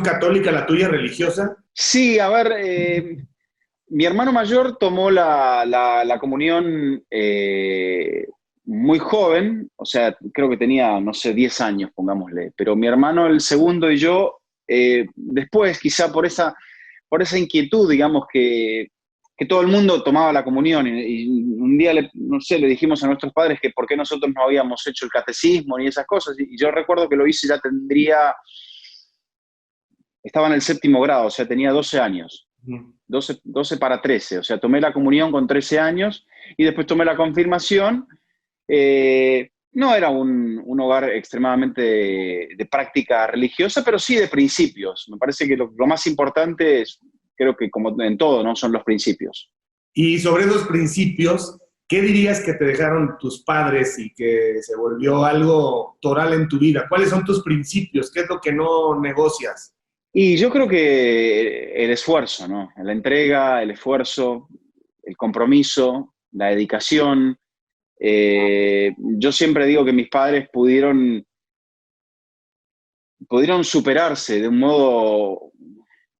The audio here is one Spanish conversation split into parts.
Católica, la tuya religiosa? Sí, a ver, mi hermano mayor tomó la comunión muy joven, o sea, creo que tenía, no sé, 10 años, pongámosle, pero mi hermano el segundo y yo, después, quizá por esa inquietud, digamos, que todo el mundo tomaba la comunión, y un día, no sé, le dijimos a nuestros padres que por qué nosotros no habíamos hecho el catecismo ni esas cosas, y yo recuerdo que lo hice, ya estaba en el séptimo grado, o sea, tenía 12 años. Ujú. 12 para 13, o sea, tomé la comunión con 13 años y después tomé la confirmación. No era un hogar extremadamente de práctica religiosa, pero sí de principios. Me parece que lo más importante es, creo que como en todo, ¿no? Son los principios. Y sobre esos principios, ¿qué dirías que te dejaron tus padres y que se volvió algo toral en tu vida? ¿Cuáles son tus principios? ¿Qué es lo que no negocias? Y yo creo que el esfuerzo, ¿no? La entrega, el esfuerzo, el compromiso, la dedicación. Yo siempre digo que mis padres pudieron superarse de un modo,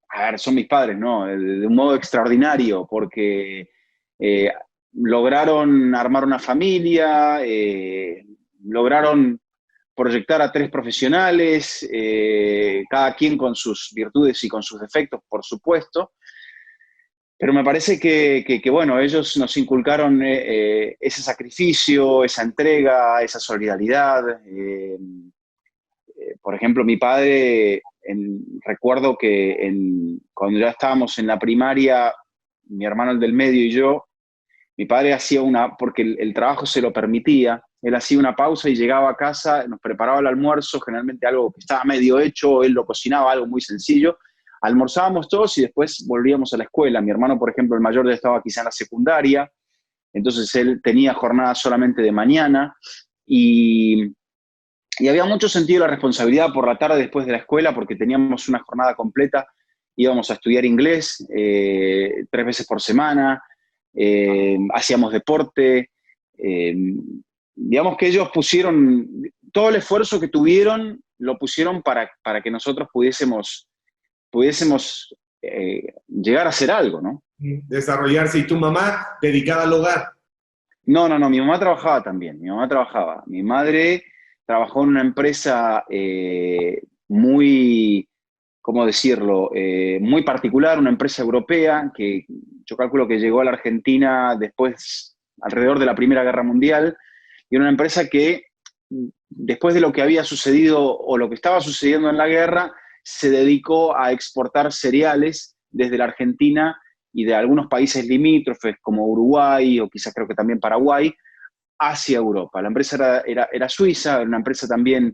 a ver, son mis padres, ¿no? De un modo extraordinario, porque eh, lograron armar una familia, lograron proyectar a tres profesionales, cada quien con sus virtudes y con sus defectos, por supuesto, pero me parece bueno, ellos nos inculcaron ese sacrificio, esa entrega, esa solidaridad. Por ejemplo, mi padre, recuerdo que cuando ya estábamos en la primaria, mi hermano el del medio y yo, mi padre hacía porque el trabajo se lo permitía, él hacía una pausa y llegaba a casa, nos preparaba el almuerzo, generalmente algo que estaba medio hecho, él lo cocinaba, algo muy sencillo, almorzábamos todos y después volvíamos a la escuela. Mi hermano, por ejemplo, el mayor ya estaba quizá en la secundaria, entonces él tenía jornada solamente de mañana y y había mucho sentido la responsabilidad por la tarde después de la escuela, porque teníamos una jornada completa, íbamos a estudiar inglés 3 veces por semana, hacíamos deporte. eh, digamos que ellos pusieron, todo el esfuerzo que tuvieron, lo pusieron para que nosotros pudiésemos llegar a hacer algo, ¿no? Desarrollarse. ¿Y tu mamá dedicada al hogar? No, no, no, mi mamá trabajaba también, mi mamá trabajaba. Mi madre trabajó en una empresa muy, ¿cómo decirlo?, muy particular, una empresa europea que yo calculo que llegó a la Argentina después, alrededor de la Primera Guerra Mundial, y una empresa que después de lo que había sucedido o lo que estaba sucediendo en la guerra, se dedicó a exportar cereales desde la Argentina y de algunos países limítrofes como Uruguay o quizás creo que también Paraguay, hacia Europa. La empresa era suiza, era una empresa también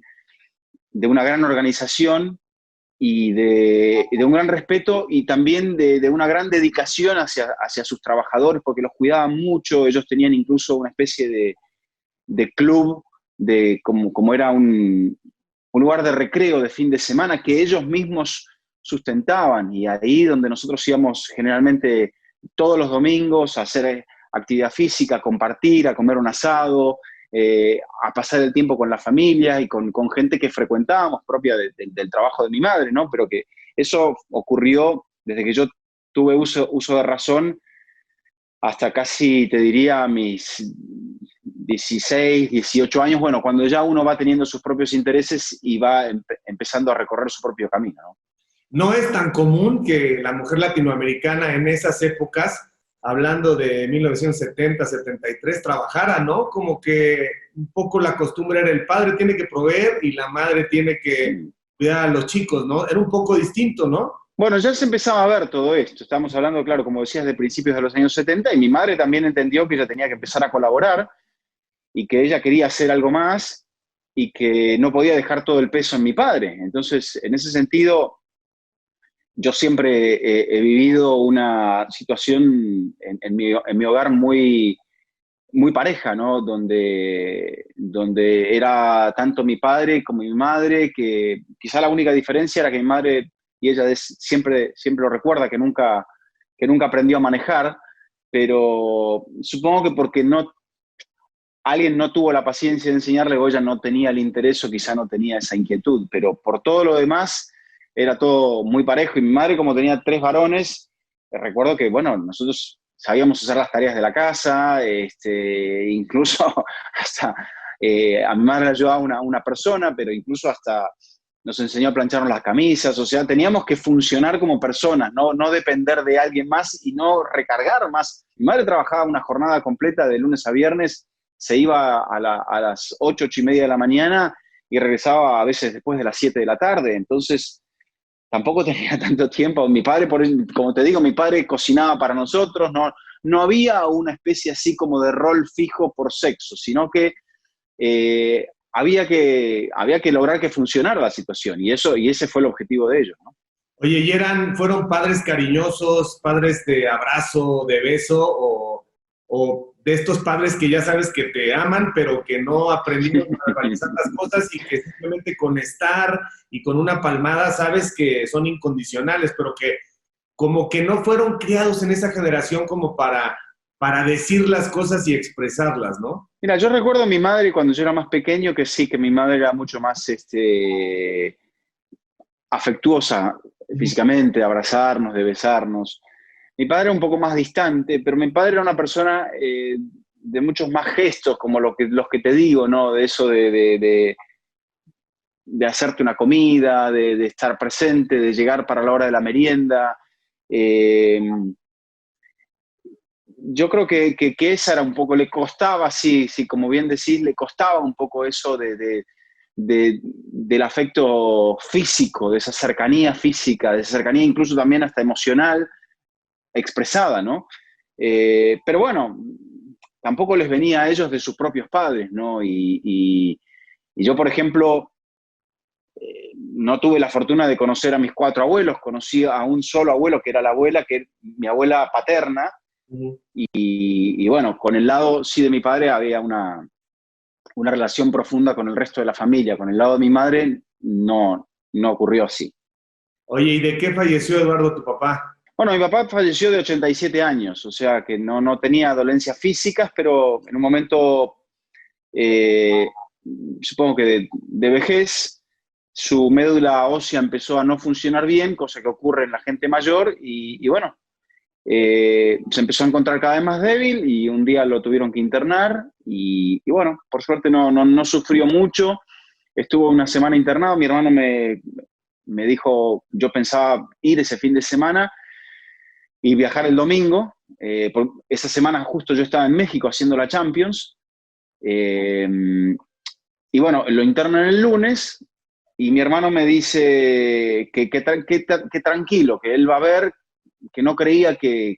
de una gran organización y de un gran respeto y también de una gran dedicación hacia sus trabajadores porque los cuidaban mucho, ellos tenían incluso una especie de club, como era un lugar de recreo de fin de semana que ellos mismos sustentaban y ahí donde nosotros íbamos generalmente todos los domingos a hacer actividad física, a compartir, a comer un asado, a pasar el tiempo con la familia y con gente que frecuentábamos propia del trabajo de mi madre, ¿no? Pero que eso ocurrió desde que yo tuve uso de razón hasta casi, te diría, mis 16, 18 años, bueno, cuando ya uno va teniendo sus propios intereses y va empezando a recorrer su propio camino, ¿no? No es tan común que la mujer latinoamericana en esas épocas, hablando de 1970, 73, trabajara, ¿no? Como que un poco la costumbre era el padre tiene que proveer y la madre tiene que Mm. cuidar a los chicos, ¿no? Era un poco distinto, ¿no? Bueno, ya se empezaba a ver todo esto. Estamos hablando, claro, como decías, de principios de los años 70 y mi madre también entendió que ella tenía que empezar a colaborar y que ella quería hacer algo más y que no podía dejar todo el peso en mi padre. Entonces, en ese sentido, yo siempre he vivido una situación en mi hogar muy pareja, ¿no? Donde era tanto mi padre como mi madre, que quizá la única diferencia era que mi madre, y ella siempre lo recuerda, que nunca aprendió a manejar, pero supongo que porque alguien no tuvo la paciencia de enseñarle o ella no tenía el interés o quizá no tenía esa inquietud, pero por todo lo demás, era todo muy parejo. Y mi madre, como tenía 3 varones, recuerdo que, bueno, nosotros sabíamos hacer las tareas de la casa, incluso hasta a mi madre la ayudaba una persona, pero incluso hasta nos enseñó a plancharnos las camisas. O sea, teníamos que funcionar como personas, no depender de alguien más y no recargar más. Mi madre trabajaba una jornada completa de lunes a viernes, se iba a las 8, 8:30 de la mañana y regresaba a veces después de las 7 de la tarde. Entonces, tampoco tenía tanto tiempo. Mi padre, como te digo, mi padre cocinaba para nosotros, no había una especie así como de rol fijo por sexo, sino que había que lograr que funcionara la situación, y ese fue el objetivo de ellos, ¿no? Oye, ¿y fueron padres cariñosos, padres de abrazo, de beso, o de estos padres que ya sabes que te aman, pero que no aprendieron a verbalizar las cosas y que simplemente con estar y con una palmada sabes que son incondicionales, pero que como que no fueron criados en esa generación como para decir las cosas y expresarlas, ¿no? Mira, yo recuerdo a mi madre cuando yo era más pequeño, que sí, que mi madre era mucho más afectuosa físicamente, de abrazarnos, de besarnos. Mi padre era un poco más distante, pero mi padre era una persona de muchos más gestos, como los que te digo, ¿no? De eso de hacerte una comida, de estar presente, de llegar para la hora de la merienda. Eh, yo creo que esa era un poco, le costaba, sí, sí, como bien decís, le costaba un poco eso del afecto físico, de esa cercanía física, de esa cercanía incluso también hasta emocional, expresada, ¿no? Pero bueno, tampoco les venía a ellos de sus propios padres, ¿no? Y yo, por ejemplo, no tuve la fortuna de conocer a mis 4 abuelos, conocí a un solo abuelo, que era la abuela, que es mi abuela paterna, y bueno, con el lado sí de mi padre había una relación profunda con el resto de la familia. Con el lado de mi madre no ocurrió así. Oye, ¿y de qué falleció Eduardo, tu papá? Bueno, mi papá falleció de 87 años, o sea que no tenía dolencias físicas, pero en un momento, eh, supongo que de vejez, su médula ósea empezó a no funcionar bien, cosa que ocurre en la gente mayor, y bueno, se empezó a encontrar cada vez más débil y un día lo tuvieron que internar y bueno, por suerte no sufrió mucho. Estuvo una semana internado. Mi hermano me dijo, yo pensaba ir ese fin de semana y viajar el domingo. Esa semana justo yo estaba en México haciendo la Champions. eh, y bueno, lo internan el lunes y mi hermano me dice que tranquilo, que él va a ver, que no creía que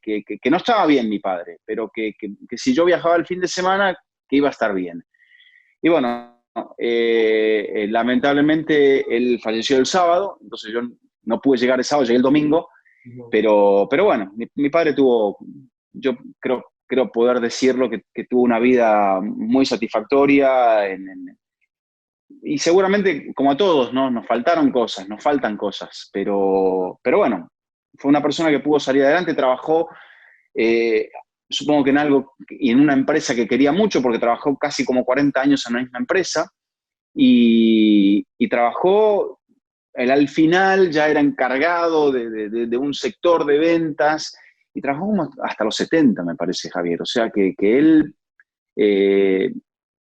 no estaba bien mi padre, pero que si yo viajaba el fin de semana, que iba a estar bien. Y bueno, lamentablemente él falleció el sábado, entonces yo no pude llegar el sábado, llegué el domingo, pero bueno, mi padre tuvo, yo creo poder decirlo, que tuvo una vida muy satisfactoria y seguramente, como a todos, ¿no? Nos faltaron cosas, nos faltan cosas, pero bueno, fue una persona que pudo salir adelante, trabajó, eh, supongo que en algo, y en una empresa que quería mucho, porque trabajó casi como 40 años en la misma empresa, y trabajó, él al final ya era encargado de un sector de ventas, y trabajó como hasta los 70, me parece, Javier, o sea que él... eh,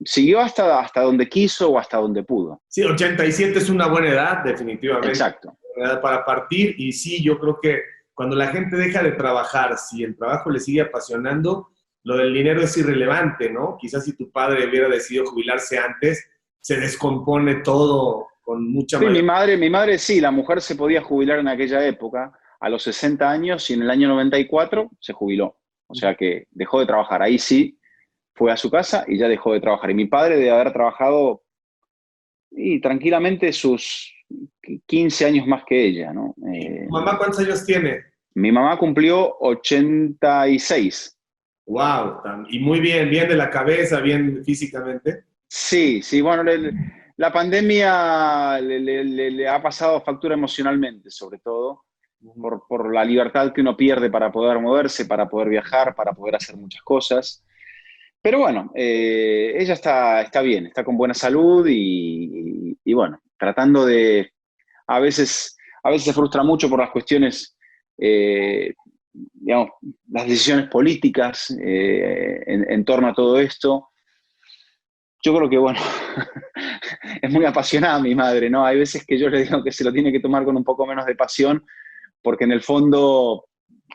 siguió hasta donde quiso o hasta donde pudo. Sí, 87 es una buena edad, definitivamente. Exacto. Una edad para partir. Y sí, yo creo que cuando la gente deja de trabajar, si el trabajo le sigue apasionando, lo del dinero es irrelevante, ¿no? Quizás si tu padre hubiera decidido jubilarse antes, se descompone todo con mucha Sí, mayor. mi madre sí, la mujer se podía jubilar en aquella época a los 60 años y en el año 94 se jubiló. O sea que dejó de trabajar. Ahí sí, fue a su casa y ya dejó de trabajar. Y mi padre debe haber trabajado y tranquilamente sus 15 años más que ella, ¿no? ¿Y tu mamá cuántos años tiene? Mi mamá cumplió 86. Wow, y muy bien, bien de la cabeza, bien físicamente. Sí, sí, bueno, la pandemia le ha pasado factura emocionalmente, sobre todo, por la libertad que uno pierde para poder moverse, para poder viajar, para poder hacer muchas cosas. Pero bueno, ella está bien, está con buena salud y bueno, tratando de, a veces, a veces se frustra mucho por las cuestiones, digamos, las decisiones políticas en torno a todo esto. Yo creo que, bueno, es muy apasionada mi madre, ¿no? Hay veces que yo le digo que se lo tiene que tomar con un poco menos de pasión, porque en el fondo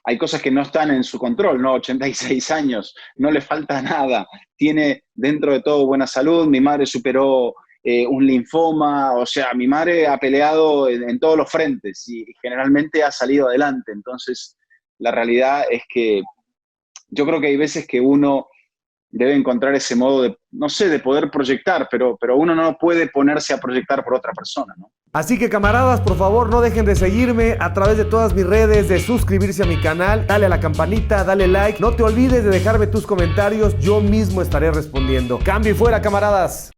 hay cosas que no están en su control, ¿no? 86 años, no le falta nada, tiene dentro de todo buena salud, mi madre superó un linfoma, o sea, mi madre ha peleado en todos los frentes y generalmente ha salido adelante. Entonces, la realidad es que yo creo que hay veces que uno debe encontrar ese modo de, no sé, de poder proyectar, pero uno no puede ponerse a proyectar por otra persona, ¿no? Así que camaradas, por favor, no dejen de seguirme a través de todas mis redes, de suscribirse a mi canal, dale a la campanita, dale like, no te olvides de dejarme tus comentarios, yo mismo estaré respondiendo. Cambio y fuera, camaradas.